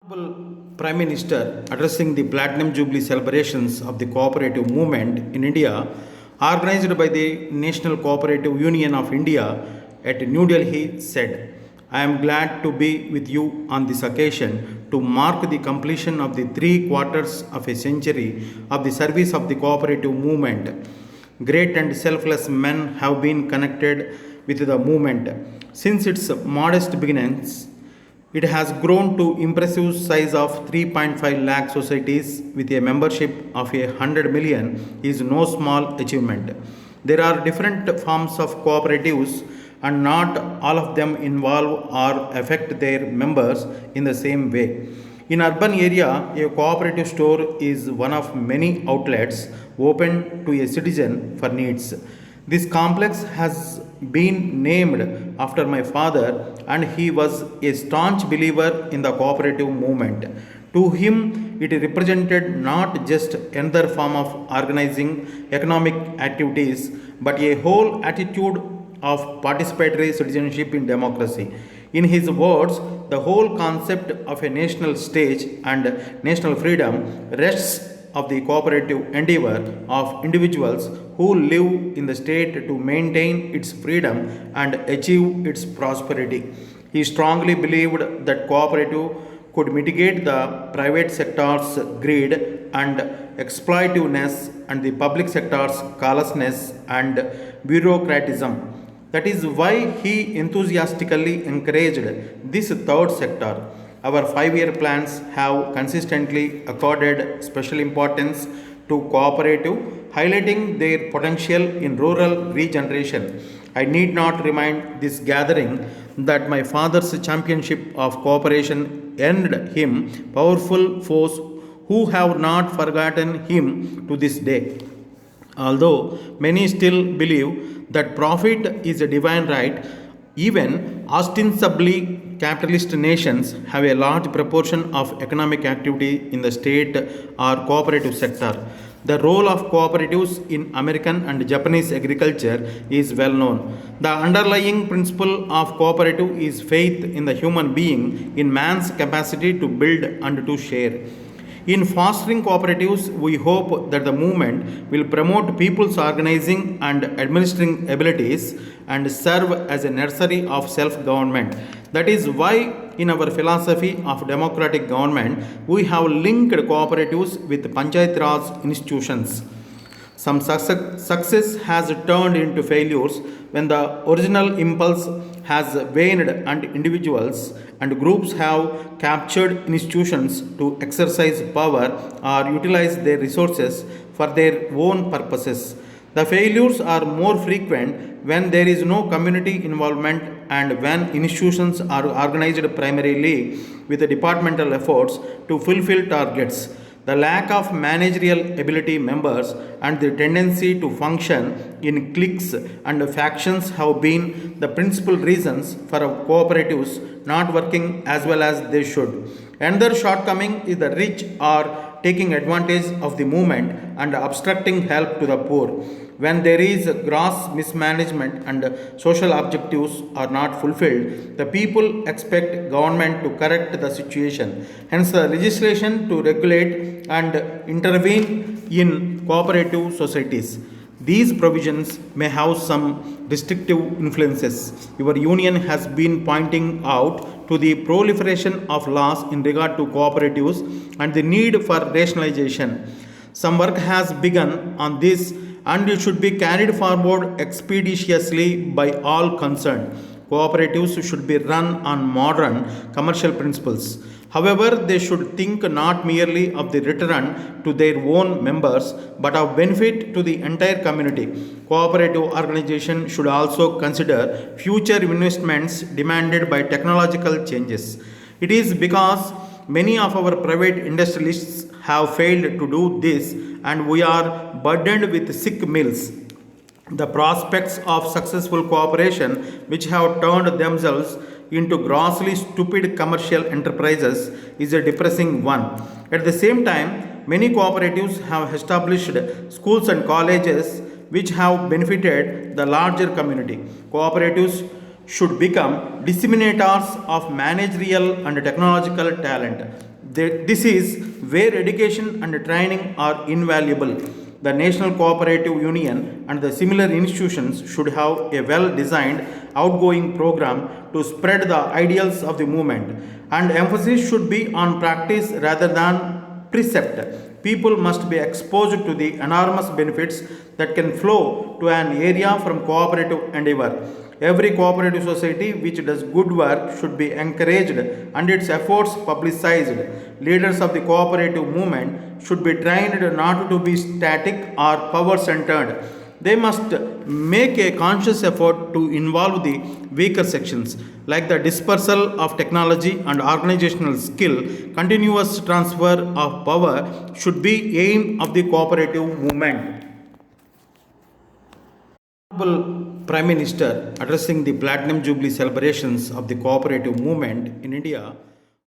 Honorable Prime Minister addressing the Platinum Jubilee celebrations of the cooperative movement in India, organized by the National Cooperative Union of India at New Delhi, said, I am glad to be with you on this occasion to mark the completion of the 3 quarters of a century of the service of the cooperative movement. Great and selfless men have been connected with the movement since its modest beginnings. It has grown to impressive size of 3.5 lakh societies with a membership of 100 million is no small achievement. There are different forms of cooperatives and not all of them involve or affect their members in the same way. In urban area, a cooperative store is one of many outlets open to a citizen for needs. This complex has been named after my father, and he was a staunch believer in the cooperative movement. To him, it represented not just another form of organizing economic activities, but a whole attitude of participatory citizenship in democracy. In his words, the whole concept of a national stage and national freedom rests of the cooperative endeavor of individuals who live in the state to maintain its freedom and achieve its prosperity. He strongly believed that cooperative could mitigate the private sector's greed and exploitiveness and the public sector's callousness and bureaucratism. That is why he enthusiastically encouraged this third sector. Our 5 year plans have consistently accorded special importance to cooperative, highlighting their potential in rural regeneration. I need not remind this gathering that my father's championship of cooperation earned him powerful foes who have not forgotten him to this day. Although many still believe that profit is a divine right, even ostensibly capitalist nations have a large proportion of economic activity in the state or cooperative sector. The role of cooperatives in American and Japanese agriculture is well known. The underlying principle of cooperative is faith in the human being, in man's capacity to build and to share. In fostering cooperatives, we hope that the movement will promote people's organizing and administering abilities and serve as a nursery of self government. That is why, in our philosophy of democratic government, we have linked cooperatives with Panchayat Raj institutions. Some success has turned into failures when the original impulse has waned and individuals and groups have captured institutions to exercise power or utilize their resources for their own purposes. The failures are more frequent when there is no community involvement and when institutions are organized primarily with departmental efforts to fulfill targets. The lack of managerial ability members and the tendency to function in cliques and factions have been the principal reasons for our cooperatives not working as well as they should. Another shortcoming is the rich are taking advantage of the movement and obstructing help to the poor. When there is gross mismanagement and social objectives are not fulfilled, the people expect government to correct the situation. Hence, the legislation to regulate and intervene in cooperative societies. These provisions may have some restrictive influences. Your union has been pointing out to the proliferation of laws in regard to cooperatives and the need for rationalization. Some work has begun on this and it should be carried forward expeditiously by all concerned. Cooperatives should be run on modern commercial principles. However, they should think not merely of the return to their own members but of benefit to the entire community. Cooperative organization should also consider future investments demanded by technological changes. It is because many of our private industrialists have failed to do this and we are burdened with sick mills. The prospects of successful cooperation, which have turned themselves into grossly stupid commercial enterprises, is a depressing one. At the same time, many cooperatives have established schools and colleges which have benefited the larger community. Cooperatives should become disseminators of managerial and technological talent. This is where education and training are invaluable. The National Cooperative Union and the similar institutions should have a well designed outgoing program to spread the ideals of the movement, and emphasis should be on practice rather than precept. People must be exposed to the enormous benefits that can flow to an area from cooperative endeavor. Every cooperative society which does good work should be encouraged and its efforts publicized. Leaders of the cooperative movement should be trained not to be static or power centered. They must make a conscious effort to involve the weaker sections, like the dispersal of technology and organizational skill. Continuous transfer of power should be aim of the cooperative movement. Honorable Prime Minister addressing the Platinum Jubilee celebrations of the cooperative movement in India